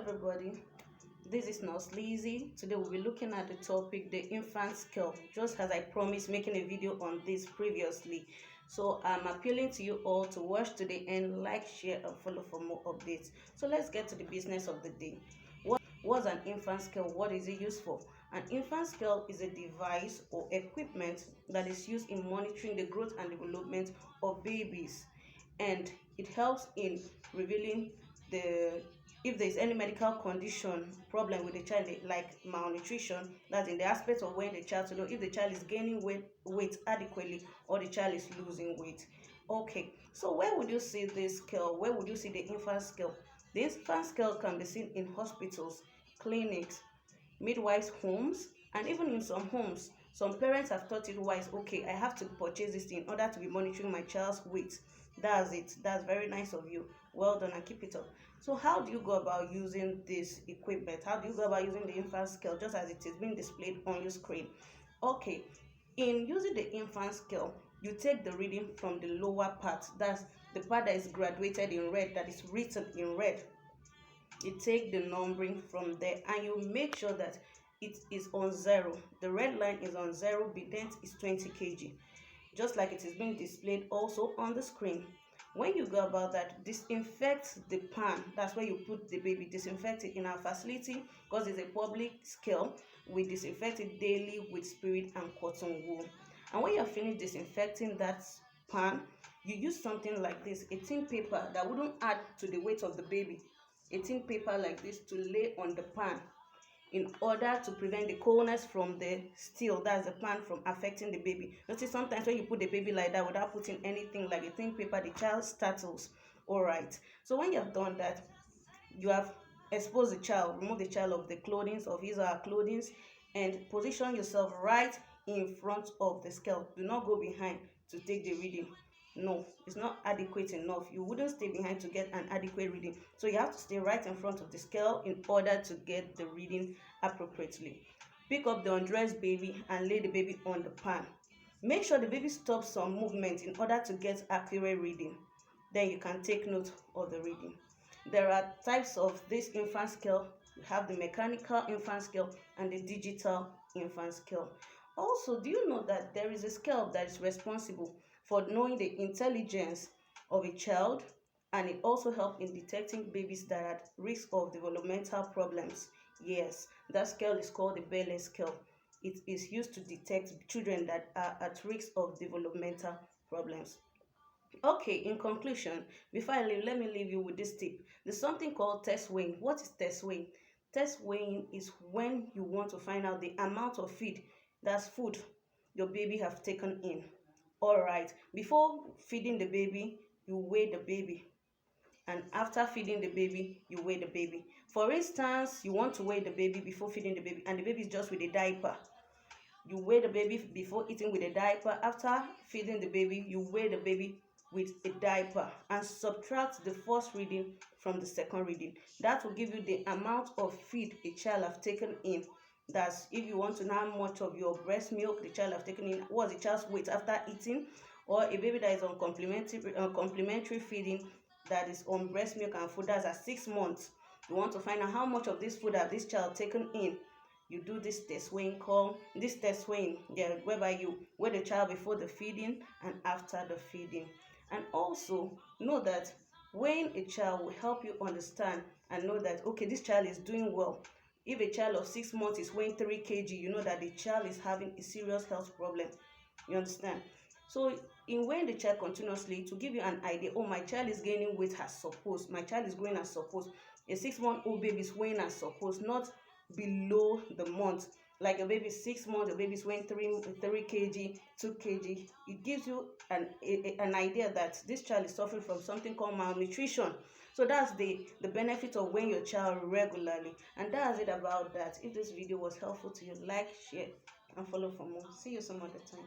everybody, this is Nurse Lizzie. Today we'll be looking at the topic the infant scale, just as I promised making a video on this previously. So I'm appealing to you all to watch to the end, like, share and follow for more updates. So let's get to the business of the day. What's an infant scale? What is it used for? An infant scale is a device or equipment that is used in monitoring the growth and development of babies, and it helps in revealing if there is any medical condition problem with the child, like malnutrition, that's in the aspect of when the child, to know if the child is gaining weight adequately or the child is losing weight. Okay, so where would you see this scale? Where would you see the infant scale? The infant scale can be seen in hospitals, clinics, midwives' homes, and even in some homes. Some parents have thought it wise, okay, I have to purchase this in order to be monitoring my child's weight. That's it. That's very nice of you. Well done, and keep it up. So how do you go about using this equipment? How do you go about using the infant scale, just as it is being displayed on your screen? Okay, in using the infant scale, you take the reading from the lower part. That's the part that is graduated in red, that is written in red. You take the numbering from there and you make sure that it is on 0. The red line is on 0, the dent is 20 kg, just like it is being displayed also on the screen. When you go about that, disinfect the pan. That's where you put the baby. Disinfect it in our facility, because it's a public scale. We disinfect it daily with spirit and cotton wool. And when you're finished disinfecting that pan, you use something like this, a thin paper that wouldn't add to the weight of the baby. A thin paper like this to lay on the pan, in order to prevent the coldness from the steel, that's the pan, from affecting the baby. Notice sometimes when you put the baby like that without putting anything like a thin paper, the child startles. All right, so when you have done that, you have exposed the child, remove the child of the clothing, of his or her clothing, and position yourself right in front of the scale. Do not go behind to take the reading. No, it's not adequate enough. You wouldn't stay behind to get an adequate reading, so you have to stay right in front of the scale in order to get the reading appropriately. Pick up the undressed baby and lay the baby on the pan. Make sure the baby stops some movement in order to get accurate reading. Then you can take note of the reading. There are types of this infant scale. You have the mechanical infant scale and the digital infant scale. Also, do you know that there is a scale that is responsible for knowing the intelligence of a child, and it also helps in detecting babies that are at risk of developmental problems? Yes, that scale is called the Bayley scale. It is used to detect children that are at risk of developmental problems. Okay, in conclusion, before I leave, let me leave you with this tip. There's something called test weighing. What is test weighing? Test weighing is when you want to find out the amount of feed, that's food, your baby have taken in. All right, before feeding the baby, you weigh the baby, and after feeding the baby, you weigh the baby. For instance, you want to weigh the baby before feeding the baby, and the baby is just with a diaper. You weigh the baby before eating with a diaper. After feeding the baby, you weigh the baby with a diaper and subtract the first reading from the second reading. That will give you the amount of feed a child have taken in. That's if you want to know how much of your breast milk the child have taken in, what's the child's weight after eating, or a baby that is on complementary feeding, that is on breast milk and food, that's at 6 months. You want to find out how much of this food have this child taken in. You do this test weighing whereby you weigh the child before the feeding and after the feeding. And also know that weighing a child will help you understand and know that, okay, this child is doing well. If a child of 6 months is weighing 3 kg, you know that the child is having a serious health problem. You understand? So in weighing the child continuously, to give you an idea, oh, my child is gaining weight as supposed, my child is growing as supposed. A 6-month-old baby is weighing as supposed, not below the month. Like a baby 6 months, a baby is weighing 3 kg, 2 kg. It gives you an idea that this child is suffering from something called malnutrition. So that's the benefit of weighing your child regularly. And that's it about that. If this video was helpful to you, like, share and follow for more. See you some other time.